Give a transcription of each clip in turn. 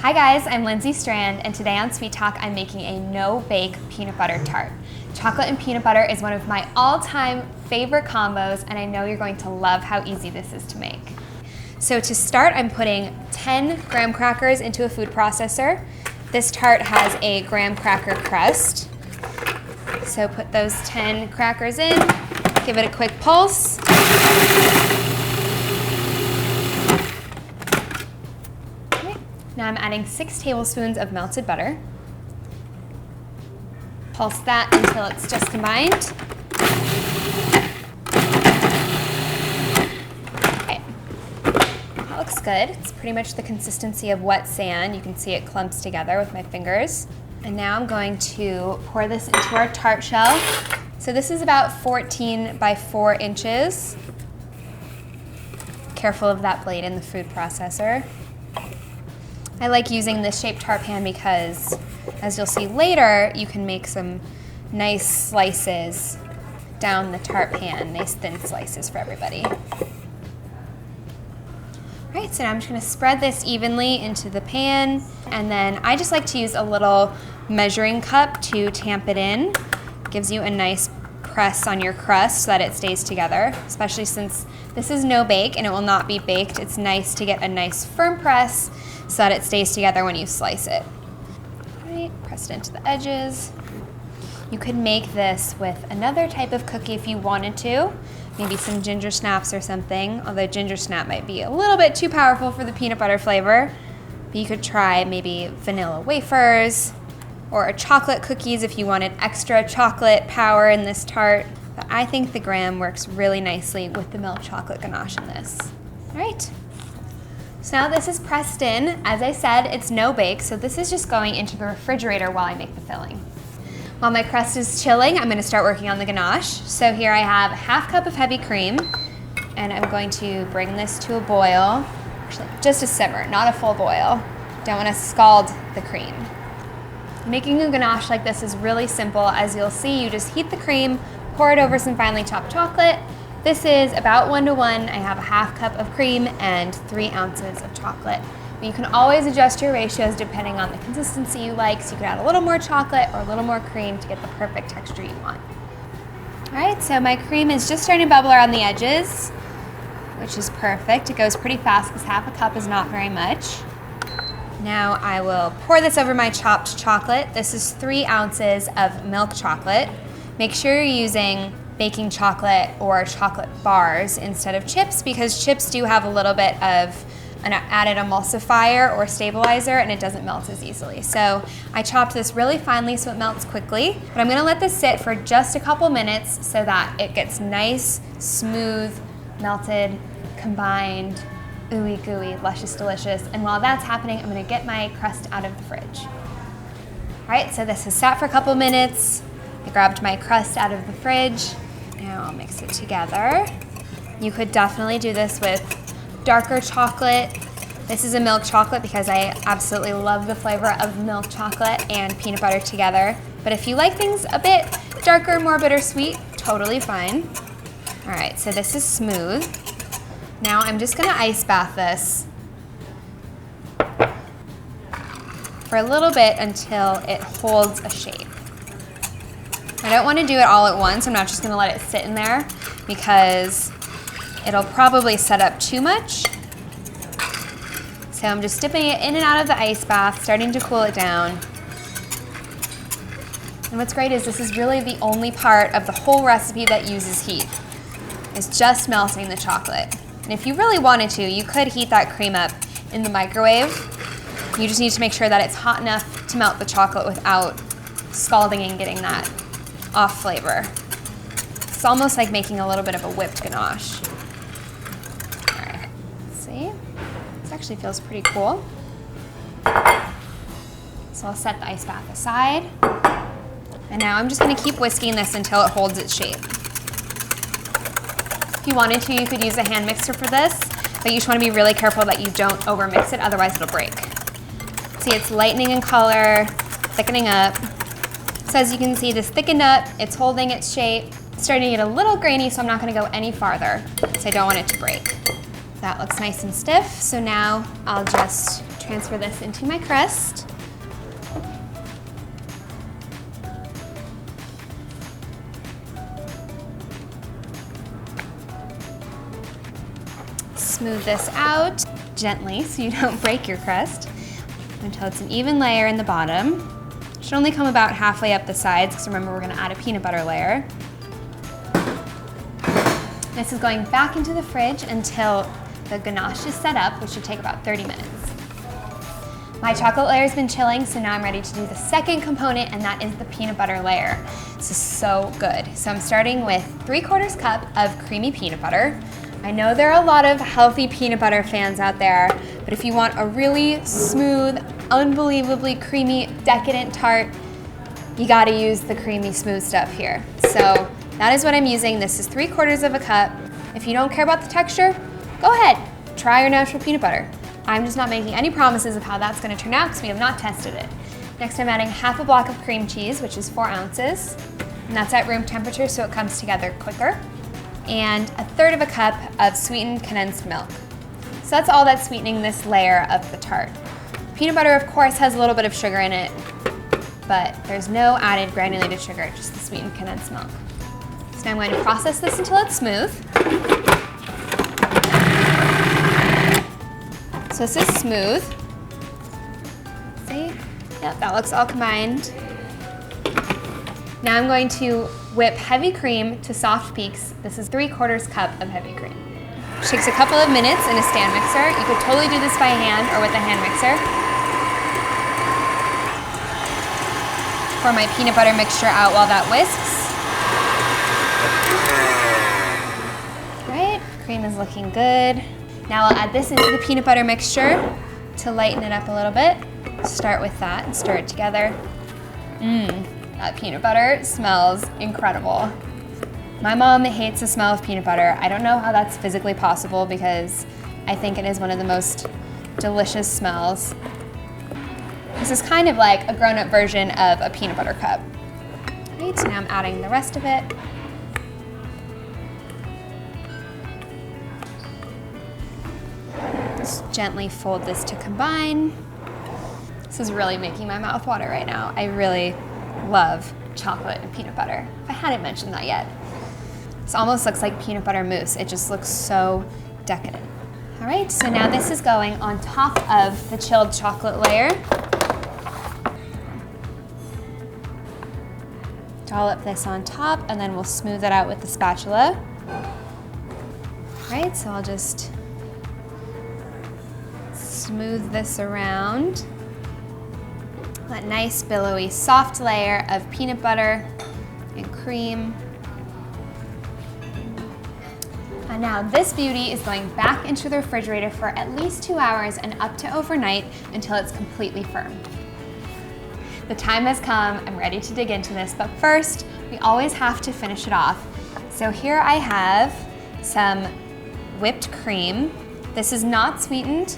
Hi guys, I'm Lindsay Strand, and today on Sweet Talk I'm making a no-bake peanut butter tart. Chocolate and peanut butter is one of my all-time favorite combos, and I know you're going to love how easy this is to make. So to start, I'm putting 10 graham crackers into a food processor. This tart has a graham cracker crust. So put those 10 crackers in, give it a quick pulse. Now I'm adding 6 tablespoons of melted butter. Pulse that until it's just combined. Okay, that looks good. It's pretty much the consistency of wet sand. You can see it clumps together with my fingers. And now I'm going to pour this into our tart shell. So this is about 14 by 4 inches. Careful of that blade in the food processor. I like using this shaped tart pan because, as you'll see later, you can make some nice slices down the tart pan, nice thin slices for everybody. All right, so now I'm just gonna spread this evenly into the pan, and then I just like to use a little measuring cup to tamp it in. It gives you a nice press on your crust so that it stays together, especially since this is no bake and it will not be baked. It's nice to get a nice firm press so that it stays together when you slice it. All right, press it into the edges. You could make this with another type of cookie if you wanted to, maybe some ginger snaps or something, although ginger snap might be a little bit too powerful for the peanut butter flavor. But you could try maybe vanilla wafers or chocolate cookies if you wanted extra chocolate power in this tart. But I think the graham works really nicely with the milk chocolate ganache in this. All right. So now this is pressed in. As I said, it's no bake, so this is just going into the refrigerator while I make the filling. While my crust is chilling, I'm gonna start working on the ganache. So here I have 1/2 cup of heavy cream, and I'm going to bring this to a boil. Actually, just a simmer, not a full boil. Don't wanna scald the cream. Making a ganache like this is really simple. As you'll see, you just heat the cream, pour it over some finely chopped chocolate. This is about 1:1. I have 1/2 cup of cream and 3 ounces of chocolate. But you can always adjust your ratios depending on the consistency you like, so you can add a little more chocolate or a little more cream to get the perfect texture you want. All right, so my cream is just starting to bubble around the edges, which is perfect. It goes pretty fast because 1/2 cup is not very much. Now I will pour this over my chopped chocolate. This is 3 ounces of milk chocolate. Make sure you're using baking chocolate or chocolate bars instead of chips, because chips do have a little bit of an added emulsifier or stabilizer and it doesn't melt as easily. So I chopped this really finely so it melts quickly, but I'm gonna let this sit for just a couple minutes so that it gets nice, smooth, melted, combined, ooey gooey, luscious, delicious. And while that's happening, I'm gonna get my crust out of the fridge. All right, so this has sat for a couple minutes. I grabbed my crust out of the fridge. Now I'll mix it together. You could definitely do this with darker chocolate. This is a milk chocolate because I absolutely love the flavor of milk chocolate and peanut butter together. But if you like things a bit darker, more bittersweet, totally fine. All right, so this is smooth. Now I'm just gonna ice bath this for a little bit until it holds a shape. I don't want to do it all at once. I'm not just going to let it sit in there because it'll probably set up too much. So I'm just dipping it in and out of the ice bath, starting to cool it down. And what's great is this is really the only part of the whole recipe that uses heat. It's just melting the chocolate. And if you really wanted to, you could heat that cream up in the microwave. You just need to make sure that it's hot enough to melt the chocolate without scalding and getting that off flavor. It's almost like making a little bit of a whipped ganache. All right, let's see. This actually feels pretty cool. So I'll set the ice bath aside. And now I'm just gonna keep whisking this until it holds its shape. If you wanted to, you could use a hand mixer for this, but you just wanna be really careful that you don't overmix it, otherwise it'll break. See, it's lightening in color, thickening up. So as you can see, this thickened up, it's holding its shape. It's starting to get a little grainy, so I'm not gonna go any farther, so I don't want it to break. That looks nice and stiff, so now I'll just transfer this into my crust. Smooth this out gently so you don't break your crust until it's an even layer in the bottom. It should only come about halfway up the sides because remember we're going to add a peanut butter layer. This is going back into the fridge until the ganache is set up, which should take about 30 minutes. My chocolate layer has been chilling, so now I'm ready to do the second component, and that is the peanut butter layer. This is so good. So I'm starting with 3/4 cup of creamy peanut butter. I know there are a lot of healthy peanut butter fans out there, but if you want a really smooth, unbelievably creamy, decadent tart, you gotta use the creamy smooth stuff here. So that is what I'm using. This is 3/4 cup. If you don't care about the texture, go ahead, try your natural peanut butter. I'm just not making any promises of how that's gonna turn out because we have not tested it. Next, I'm adding half a block of cream cheese, which is 4 ounces, and that's at room temperature so it comes together quicker. And 1/3 cup of sweetened condensed milk. So that's all that's sweetening this layer of the tart. Peanut butter, of course, has a little bit of sugar in it, but there's no added granulated sugar, just the sweetened condensed milk. So now I'm going to process this until it's smooth. So this is smooth. See? Yep, that looks all combined. Now I'm going to whip heavy cream to soft peaks. This is 3/4 cup of heavy cream. It takes a couple of minutes in a stand mixer. You could totally do this by hand or with a hand mixer. Pour my peanut butter mixture out while that whisks. Right, cream is looking good. Now I'll add this into the peanut butter mixture to lighten it up a little bit. Start with that and stir it together. That peanut butter smells incredible. My mom hates the smell of peanut butter. I don't know how that's physically possible because I think it is one of the most delicious smells. This is kind of like a grown-up version of a peanut butter cup. Right, so now I'm adding the rest of it. Just gently fold this to combine. This is really making my mouth water right now. I really love chocolate and peanut butter, if I hadn't mentioned that yet. This almost looks like peanut butter mousse. It just looks so decadent. All right, so now this is going on top of the chilled chocolate layer. Dollop this on top and then we'll smooth it out with the spatula. All right, so I'll just smooth this around. That nice, billowy, soft layer of peanut butter and cream. And now this beauty is going back into the refrigerator for at least 2 hours and up to overnight until it's completely firm. The time has come, I'm ready to dig into this, but first, we always have to finish it off. So here I have some whipped cream. This is not sweetened,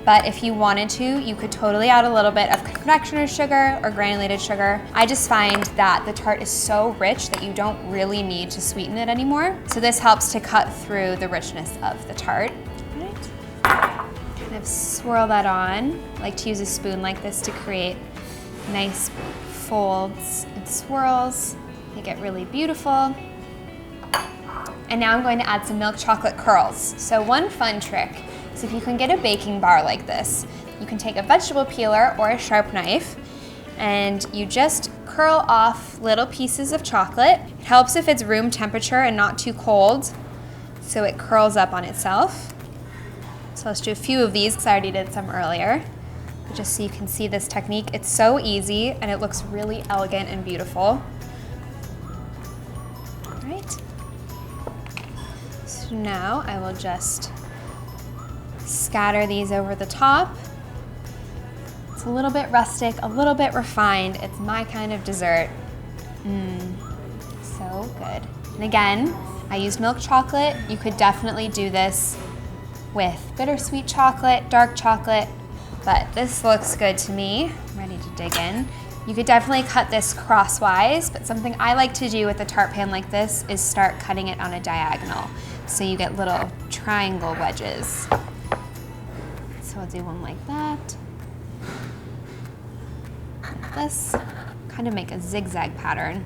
but if you wanted to, you could totally add a little bit of confectioner's sugar or granulated sugar. I just find that the tart is so rich that you don't really need to sweeten it anymore. So this helps to cut through the richness of the tart. Right. Kind of swirl that on. I like to use a spoon like this to create nice folds and swirls. They get really beautiful. And now I'm going to add some milk chocolate curls. So one fun trick is if you can get a baking bar like this, you can take a vegetable peeler or a sharp knife and you just curl off little pieces of chocolate. It helps if it's room temperature and not too cold, so it curls up on itself. So let's do a few of these because I already did some earlier. But just so you can see this technique, it's so easy and it looks really elegant and beautiful. All right. So now I will just scatter these over the top. It's a little bit rustic, a little bit refined. It's my kind of dessert. So good. And again, I used milk chocolate. You could definitely do this with bittersweet chocolate, dark chocolate, but this looks good to me. I'm ready to dig in. You could definitely cut this crosswise, but something I like to do with a tart pan like this is start cutting it on a diagonal, so you get little triangle wedges. So I'll do one like that. this, kind of make a zigzag pattern.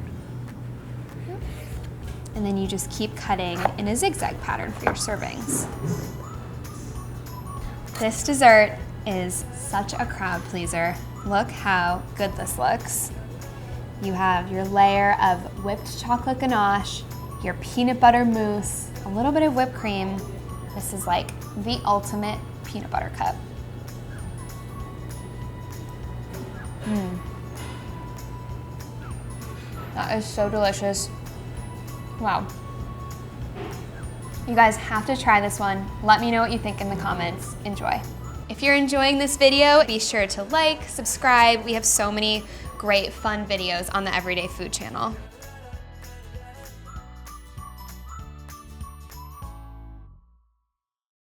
And then you just keep cutting in a zigzag pattern for your servings. This dessert is such a crowd pleaser. Look how good this looks. You have your layer of whipped chocolate ganache, your peanut butter mousse, a little bit of whipped cream. This is like the ultimate peanut butter cup. That is so delicious. Wow. You guys have to try this one. Let me know what you think in the comments. Enjoy. If you're enjoying this video, be sure to like, subscribe. We have so many great fun videos on the Everyday Food channel.